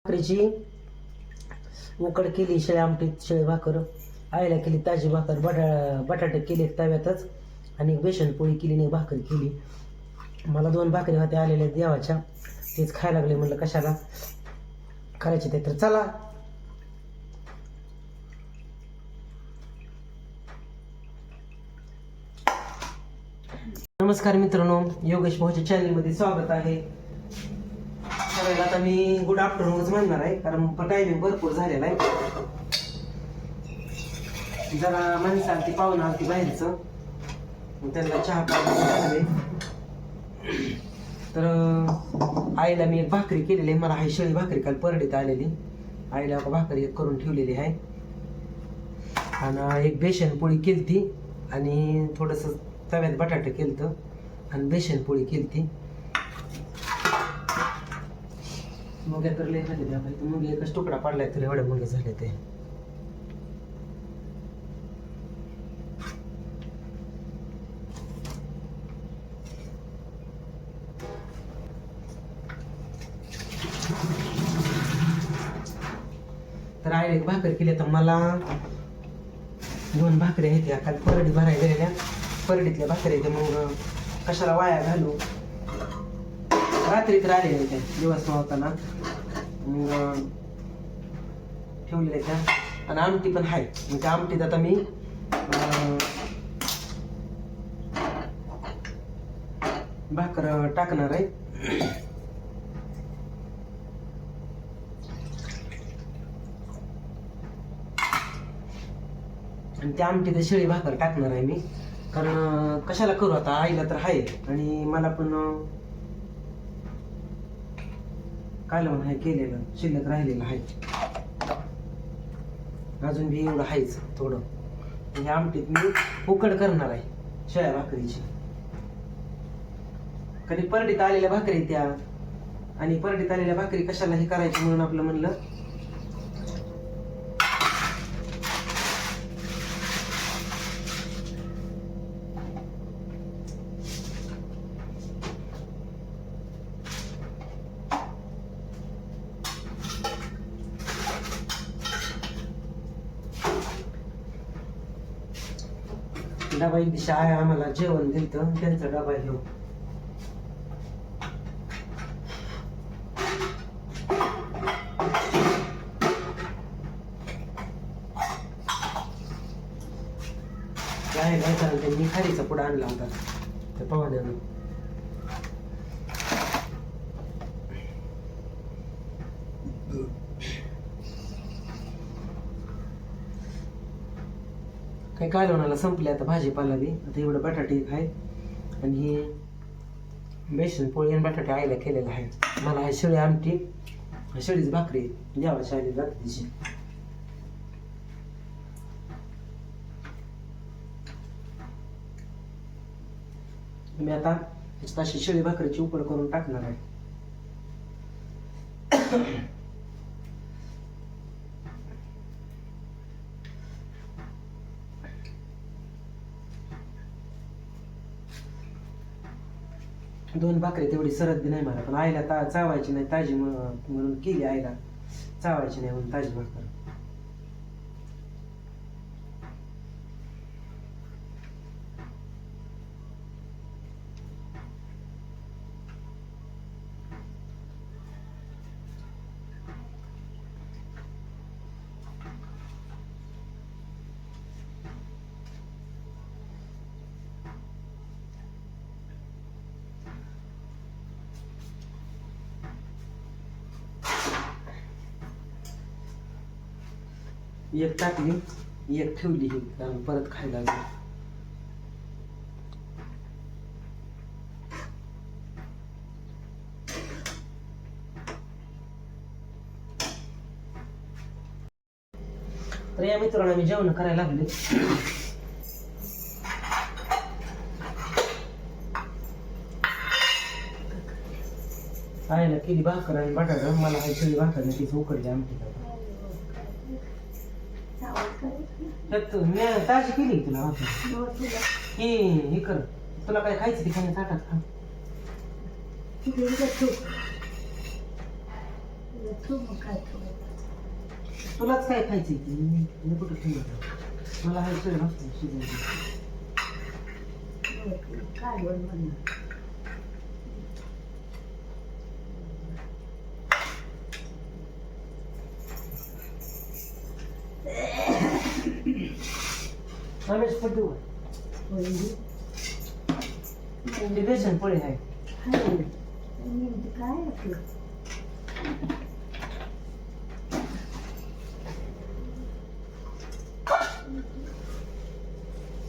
भाकरीची उकड केली, शेळी आमटीत शेळी भाकर, आईला केली ताजी भाकर, बटाटे केले तव्यातच, आणि बेसन पोळी केली नाही भाकरी केली. मला 2 भाकरी होत्या आलेल्या देवाच्या, तेच खायला लागले. म्हणलं कशाला करायचे ते, तर चला. नमस्कार मित्रांनो, योगेश भाऊच्या चॅनलमध्ये स्वागत आहे. सगळ्याला आता मी गुड आफ्टरनूनच म्हणणार आहे, कारण टायमिंग भरपूर झालेला आहे. जरा माणसं आलती, पाहुणं आलती बाहेरचं, त्यांना चहा पाणी. तर आईला मी एक भाकरी केलेली आहे. मला हाय शेळी भाकरी काल परडीत आलेली, आईला भाकरी एक करून ठेवलेली आहे. आणि एक बेसन पोळी केलती, आणि थोडंसं तव्यात बटाटे केलतं आणि बेसन पोळी केलती. मुगे तर लय झाले त्या बाई, मुगे एकच तुकडा पडलाय तर एवढे मुगे झाले ते. तर आई एक भाकर केली, तर मला 2 भाकरी आहेत त्या काल परडी भरायला गेलेल्या, परडीतल्या भाकरी आहेत. मग कशाला वाया घालू, रात्री तर आलेल्या त्या दिवस नव्हताना, मग ठेवलेल्या त्या. आणि आमटी पण आहे, मग त्या आमटीत आता मी भाकर टाकणार आहे. आणि त्या आमटीत शेळी भाकर टाकणार आहे मी, कारण कशाला करू आता, आईला तर आहे आणि मला पण कालवण आहे केलेलं, शिल्लक राहिलेलं आहे अजून बी, एवढं आहेच थोडं. म्हणजे आमटीत मी उकड करणार आहे शेळ्या भाकरीची. कधी परडीत आलेल्या भाकरी त्या, आणि परडीत आलेल्या भाकरी कशाला हे करायची म्हणून आपलं म्हणलं डबा. एक दिवशी आहे आम्हाला जेवण दिलं, त्यांचा डबा घेऊ. काय नाही कारण त्यांनी खारीचा पुढे आणला होता त्या पाहुण्यानं. काही कालवणाला संपले आता भाजीपाला बी. आता एवढं बटाटे आहे, आणि हे बेसन पोळी आणि बटाटे आईला केलेलं आहे. मला आहे शेळी आमटी, शेळीच भाकरी देवाची आली रात्रीची. मी आता ह्याच्यात अशी शेळी भाकरीची उकड करून टाकणार आहे. दोन भाकरी तेवढी सरत बी नाही मला, पण आईला चावायची नाही ताजी म्हणून केली, आईला चावायची नाही म्हणून ताजी भाकर. एक टाकली, एक ठेवली, ही कारण परत खायला लागली. तर या मित्रांनो मी जेवण करायला लागले. आईला केली भाकर आणि बटाटा, मला काही शेळी भाकर नाही, तीच उकडली आमटी. त्यात मी ताजी केली तुला भाकर. हे कर, तुला काय खायचं ते खाण्यात ताटात खा. तुलाच काय खायचंय की मी कुठं ठेवलं मला हा शिळ नसतं शिजायचं. रमेश पण देऊ बेसन पोळी आहे.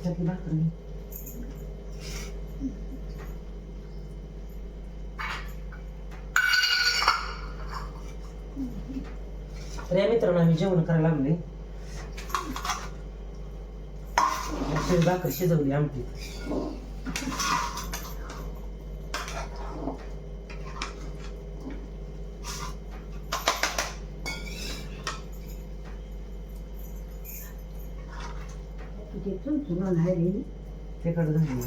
त्यातली भाकरी तर या मित्रांनो आम्ही जेवण करायला लागले. भाकर शिजवली आमटी. ते कडे झाली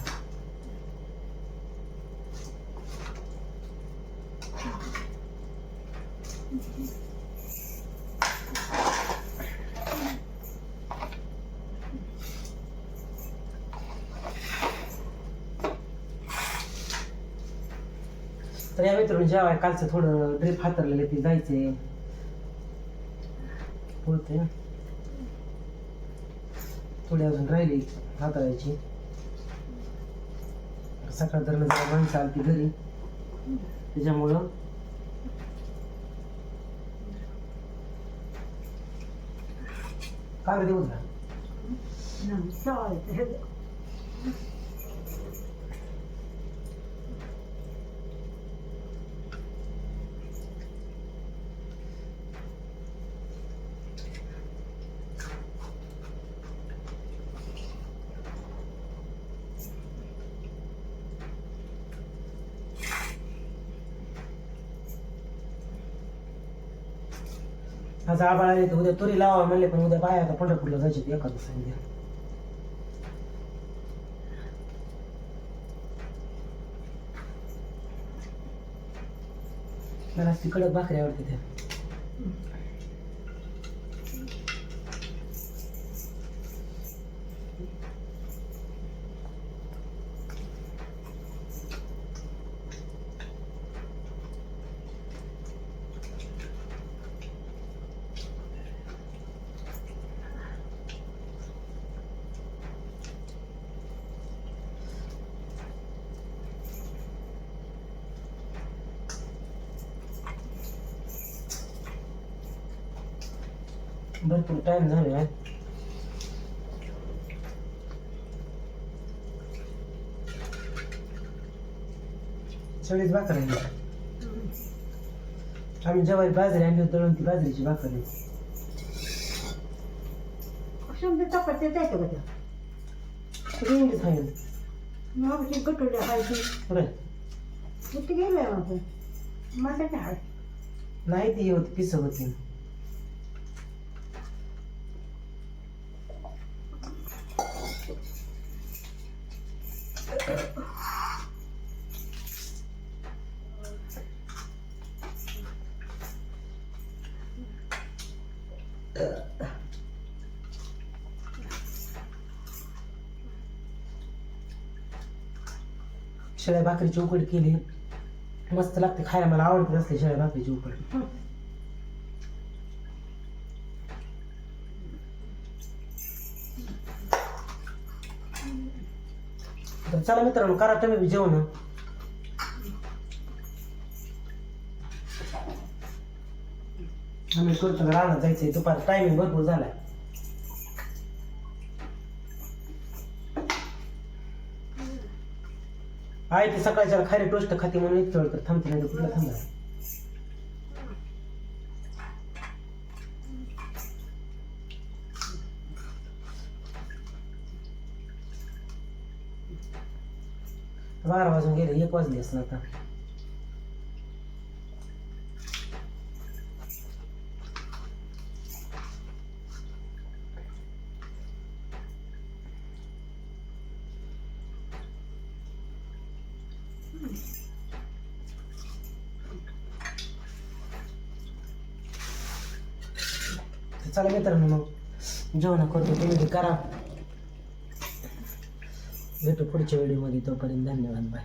तर या मित्रांनो जेव्हा कालचं थोडं ड्रीप हातरलेलं ते जायचंय होते थोडी अजून राहिली हाताळायची. सकाळ दरम्यान जरा माणसं आलती घरी त्याच्यामुळं काय देऊ का आज आबाळ आले तर उद्या तुरी लावा म्हणले पण उद्या बाया आता पंढरपूरला जायचे एका दिवसांनी. मला ती कडक भाकरी आवडते त्या. भरपूर टाइम झाला आहे. सगळीच भाकर आहे. आम्ही ज्वारी बाजरी आणली होती तळून ती बाजरीची भाकर आहे. इंग्लिश आहे नाही ती होती पिस होती. शेळ्या भाकरीची उकड केली मस्त लागते खायला. मला आवडते असते शेळ्या भाकरीची उकड. तर चला मित्रांनो करा तुम्ही जेवण. आम्ही करतो रानात जायचंय दुपार टायमिंग भरपूर झालाय. आहे ती सकाळच्या खारी टोस्ट खाते म्हणून इतकं वेळ तर थांबते नाही तर कुठला थांबणार. बारा वाजून गेले 1 वाजले असं आता. चला मित्रांनो, मग जेवण करतो, तुम्ही बी करा. भेटू पुढच्या व्हिडिओमध्ये. तोपर्यंत धन्यवाद, बाय.